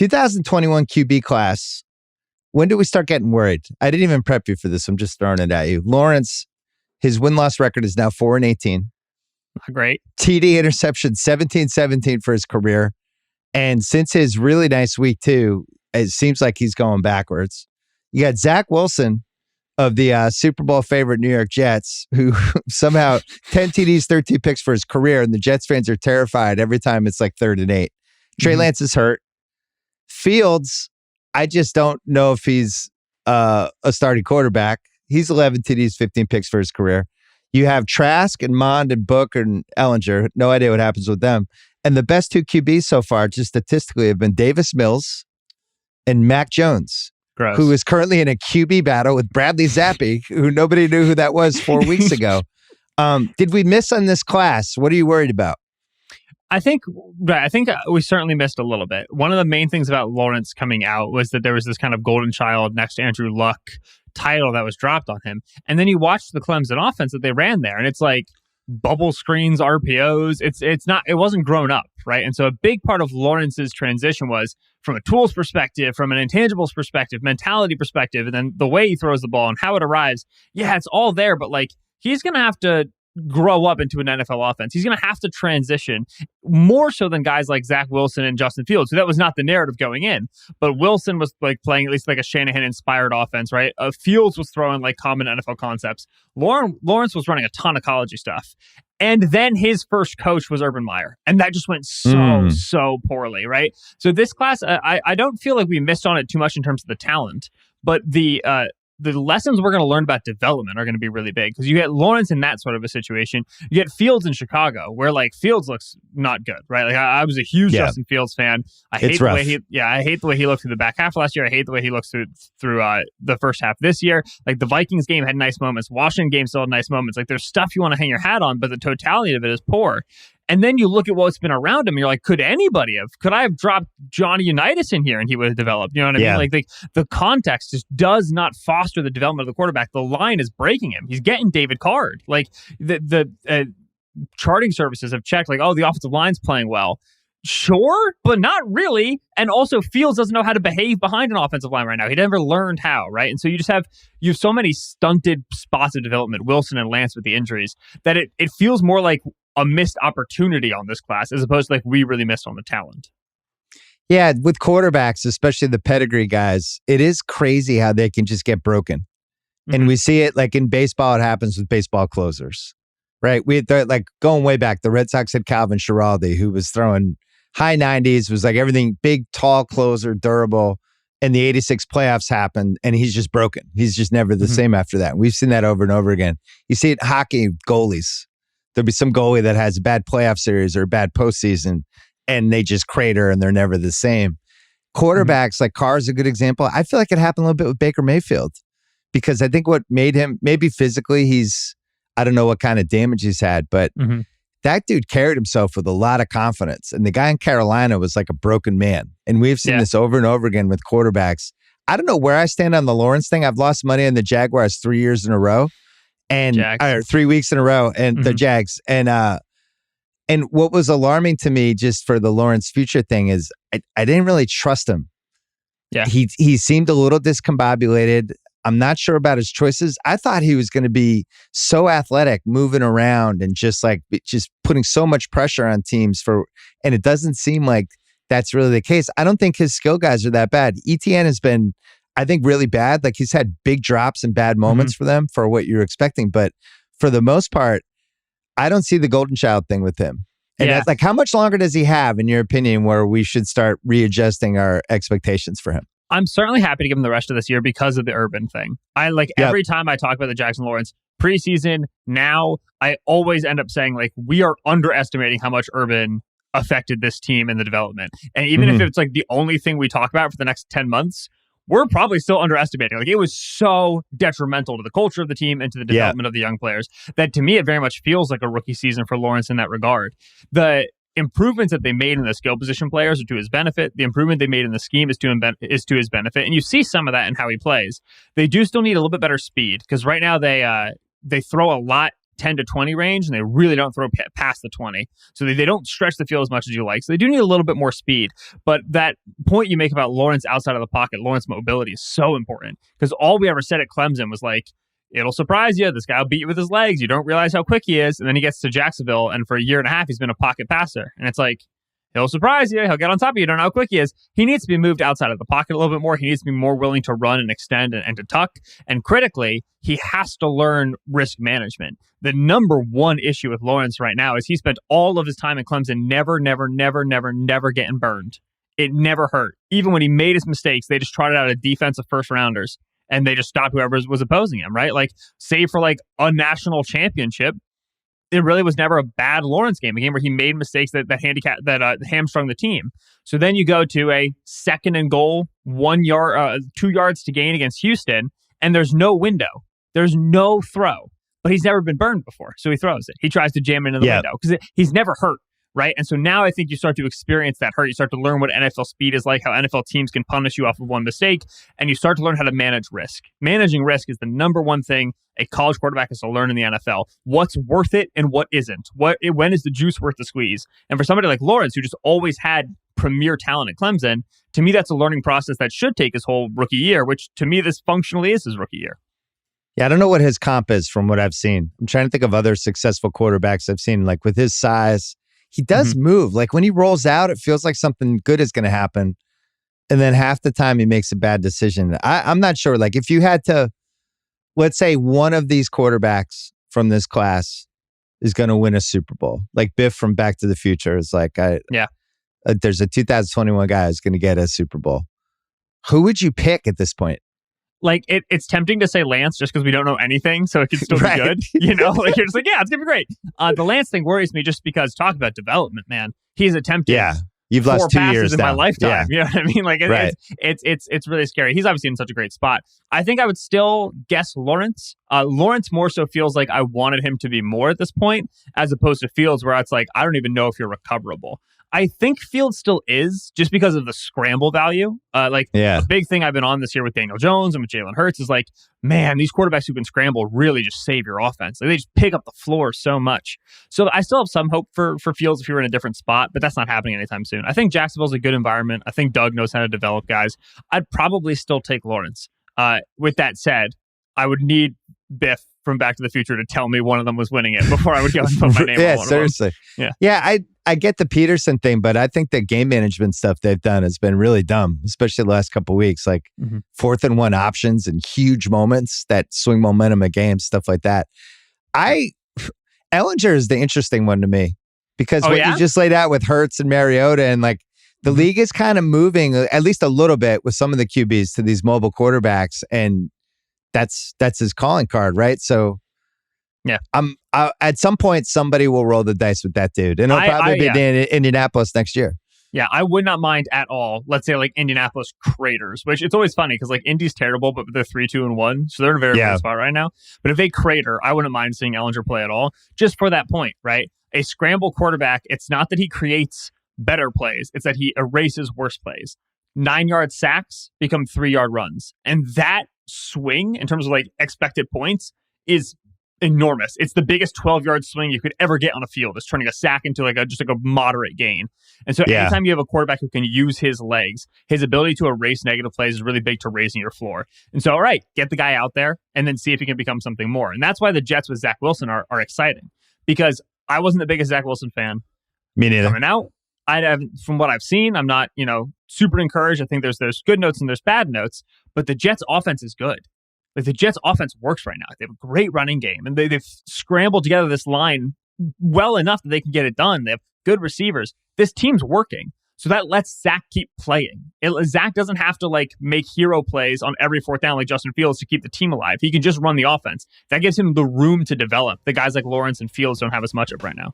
2021 QB class. When do we start getting worried? I didn't even prep you for this. I'm just throwing it at you. Lawrence, his win-loss record is now 4-18. Not great. TD interception 17-17 for his career. And since his really nice week 2, it seems like he's going backwards. You got Zach Wilson of the Super Bowl favorite New York Jets, who somehow 10 TDs, 13 picks for his career, and the Jets fans are terrified every time it's like 3rd and 8. Trey Lance is hurt. Fields, I just don't know if he's a starting quarterback. He's 11 TDs, 15 picks for his career. You have Trask and Mond and Book and Ellinger. No idea what happens with them. And the best 2 QBs so far, just statistically, have been Davis Mills and Mac Jones, who is currently in a QB battle with Bradley Zappi, who nobody knew who that was 4 weeks ago. Did we miss on this class? What are you worried about? I think we certainly missed a little bit. One of the main things about Lawrence coming out was that there was this kind of golden child next to Andrew Luck title that was dropped on him. And then you watch the Clemson offense that they ran there, and it's like bubble screens, RPOs. It wasn't grown up, right? And so a big part of Lawrence's transition was from a tools perspective, from an intangibles perspective, mentality perspective, and then the way he throws the ball and how it arrives. Yeah, it's all there, but like he's going to have to grow up into an NFL offense. He's going to have to transition more so than guys like Zach Wilson and Justin Fields. So that was not the narrative going in. But Wilson was like playing at least like a Shanahan-inspired offense, right? Fields was throwing like common NFL concepts. Lawrence was running a ton of college stuff. And then his first coach was Urban Meyer. And that just went so poorly, right? So this class, I don't feel like we missed on it too much in terms of the talent. But the lessons we're going to learn about development are going to be really big, because you get Lawrence in that sort of a situation. You get Fields in Chicago, where like Fields looks not good, right? Like I was a huge Justin Fields fan. I hate the way he looked through the back half last year. I hate the way he looks through the first half this year. Like the Vikings game had nice moments. Washington game still had nice moments. Like there's stuff you want to hang your hat on, but the totality of it is poor. And then you look at what's been around him, and you're like, could I have dropped Johnny Unitas in here and he would have developed? You know what I mean? Like the context just does not foster the development of the quarterback. The line is breaking him. He's getting David Card. Like the charting services have checked, like, oh, the offensive line's playing well. Sure, but not really. And also Fields doesn't know how to behave behind an offensive line right now. He never learned how, right? And so you have so many stunted spots of development, Wilson and Lance with the injuries, that it feels more like a missed opportunity on this class as opposed to like we really missed on the talent. Yeah, with quarterbacks, especially the pedigree guys, it is crazy how they can just get broken. And we see it like in baseball, it happens with baseball closers, right? They're like going way back. The Red Sox had Calvin Schiraldi, who was throwing high 90s, was like everything, big, tall closer, durable. And the 86 playoffs happened, and he's just broken. He's just never the same after that. We've seen that over and over again. You see it in hockey, goalies. There'll be some goalie that has a bad playoff series or a bad postseason, and they just crater and they're never the same. Quarterbacks, like Carr's a good example. I feel like it happened a little bit with Baker Mayfield, because I think what made him, maybe physically, I don't know what kind of damage he's had, but that dude carried himself with a lot of confidence. And the guy in Carolina was like a broken man. And we've seen this over and over again with quarterbacks. I don't know where I stand on the Lawrence thing. I've lost money on the Jaguars 3 years in a row. Or 3 weeks in a row, and the Jags. And what was alarming to me just for the Lawrence future thing is I didn't really trust him. Yeah. He seemed a little discombobulated. I'm not sure about his choices. I thought he was going to be so athletic, moving around and just putting so much pressure on teams and it doesn't seem like that's really the case. I don't think his skill guys are that bad. ETN has been, I think, really bad. Like he's had big drops and bad moments for them for what you're expecting. But for the most part, I don't see the golden child thing with him. And that's like, how much longer does he have, in your opinion, where we should start readjusting our expectations for him? I'm certainly happy to give him the rest of this year because of the Urban thing. Every time I talk about the Jackson Lawrence preseason, now I always end up saying like, we are underestimating how much Urban affected this team in the development. And even if it's like the only thing we talk about for the next 10 months, we're probably still underestimating. Like it was so detrimental to the culture of the team and to the development of the young players that to me, it very much feels like a rookie season for Lawrence in that regard. The improvements that they made in the skill position players are to his benefit. The improvement they made in the scheme is to his benefit. And you see some of that in how he plays. They do still need a little bit better speed, because right now they throw a lot 10 to 20 range, and they really don't throw past the 20. So they don't stretch the field as much as you like. So they do need a little bit more speed. But that point you make about Lawrence outside of the pocket, Lawrence mobility is so important, because all we ever said at Clemson was like, it'll surprise you. This guy will beat you with his legs. You don't realize how quick he is. And then he gets to Jacksonville, and for a year and a half, he's been a pocket passer. And it's like, he'll surprise you. He'll get on top of you. You don't know how quick he is. He needs to be moved outside of the pocket a little bit more. He needs to be more willing to run and extend and to tuck. And critically, he has to learn risk management. The number one issue with Lawrence right now is he spent all of his time in Clemson never getting burned. It never hurt. Even when he made his mistakes, they just trotted out a defensive first rounders and they just stopped whoever was opposing him, right? Like, save for like a national championship, it really was never a bad Lawrence game, a game where he made mistakes that hamstrung the team. So then you go to a 2nd and goal, 1 yard, 2 yards to gain against Houston, and there's no window. There's no throw. But he's never been burned before, so he throws it. He tries to jam it into the window because he's never hurt, right? And so now I think you start to experience that hurt. You start to learn what NFL speed is like, how NFL teams can punish you off of one mistake, and you start to learn how to manage risk. Managing risk is the number one thing a college quarterback has to learn in the NFL. What's worth it and what isn't? When is the juice worth the squeeze? And for somebody like Lawrence, who just always had premier talent at Clemson, to me, that's a learning process that should take his whole rookie year, which to me, this functionally is his rookie year. Yeah, I don't know what his comp is from what I've seen. I'm trying to think of other successful quarterbacks I've seen. Like, with his size, he does move. Like, when he rolls out, it feels like something good is going to happen. And then half the time he makes a bad decision. I'm not sure. Like, if you had to, let's say one of these quarterbacks from this class is going to win a Super Bowl. Like Biff from Back to the Future is like, there's a 2021 guy who's going to get a Super Bowl. Who would you pick at this point? Like, it's tempting to say Lance just because we don't know anything, so it could still be good. You know, like, you're just like, yeah, it's going to be great. The Lance thing worries me just because, talk about development, man. He's attempted you've 4 lost 2 passes years in my lifetime. You know what I mean? Like, it's really scary. He's obviously in such a great spot. I think I would still guess Lawrence. Lawrence more so feels like I wanted him to be more at this point, as opposed to Fields, where it's like, I don't even know if you're recoverable. I think Fields still is, just because of the scramble value. A big thing I've been on this year with Daniel Jones and with Jalen Hurts is like, man, these quarterbacks who can scramble really just save your offense. Like, they just pick up the floor so much. So I still have some hope for Fields if he were in a different spot, but that's not happening anytime soon. I think Jacksonville's a good environment. I think Doug knows how to develop guys. I'd probably still take Lawrence. With that said, I would need Biff from Back to the Future to tell me one of them was winning it before I would go and put my name on one seriously. of them. Yeah, I get the Peterson thing, but I think the game management stuff they've done has been really dumb, especially the last couple of weeks. Like 4th and 1 options and huge moments that swing momentum of games, stuff like that. Ellinger is the interesting one to me, because you just laid out with Hurts and Mariota, and like the league is kind of moving at least a little bit with some of the QBs to these mobile quarterbacks, and that's his calling card, right? So at some point somebody will roll the dice with that dude, and it'll probably be in Indianapolis next year. Yeah, I would not mind at all. Let's say like Indianapolis craters, which it's always funny because like Indy's terrible, but they're 3-2-1, so they're in a very good spot right now. But if they crater, I wouldn't mind seeing Ellinger play at all, just for that point, right? A scramble quarterback, it's not that he creates better plays, it's that he erases worse plays. 9-yard sacks become 3-yard runs, and that swing in terms of like expected points is enormous. It's the biggest 12-yard swing you could ever get on a field. It's turning a sack into like a moderate gain. And so anytime you have a quarterback who can use his legs, his ability to erase negative plays is really big to raising your floor. And so, all right, get the guy out there and then see if he can become something more. And that's why the Jets with Zach Wilson are exciting, because I wasn't the biggest Zach Wilson fan. Me neither. Coming out, from what I've seen, I'm not, super encouraged. I think there's good notes and there's bad notes, but the Jets offense is good. Like, the Jets offense works right now. They have a great running game, and they've scrambled together this line well enough that they can get it done. They have good receivers. This team's working. So that lets Zach keep playing. Zach doesn't have to like make hero plays on every 4th down like Justin Fields to keep the team alive. He can just run the offense. That gives him the room to develop. The guys like Lawrence and Fields don't have as much of right now.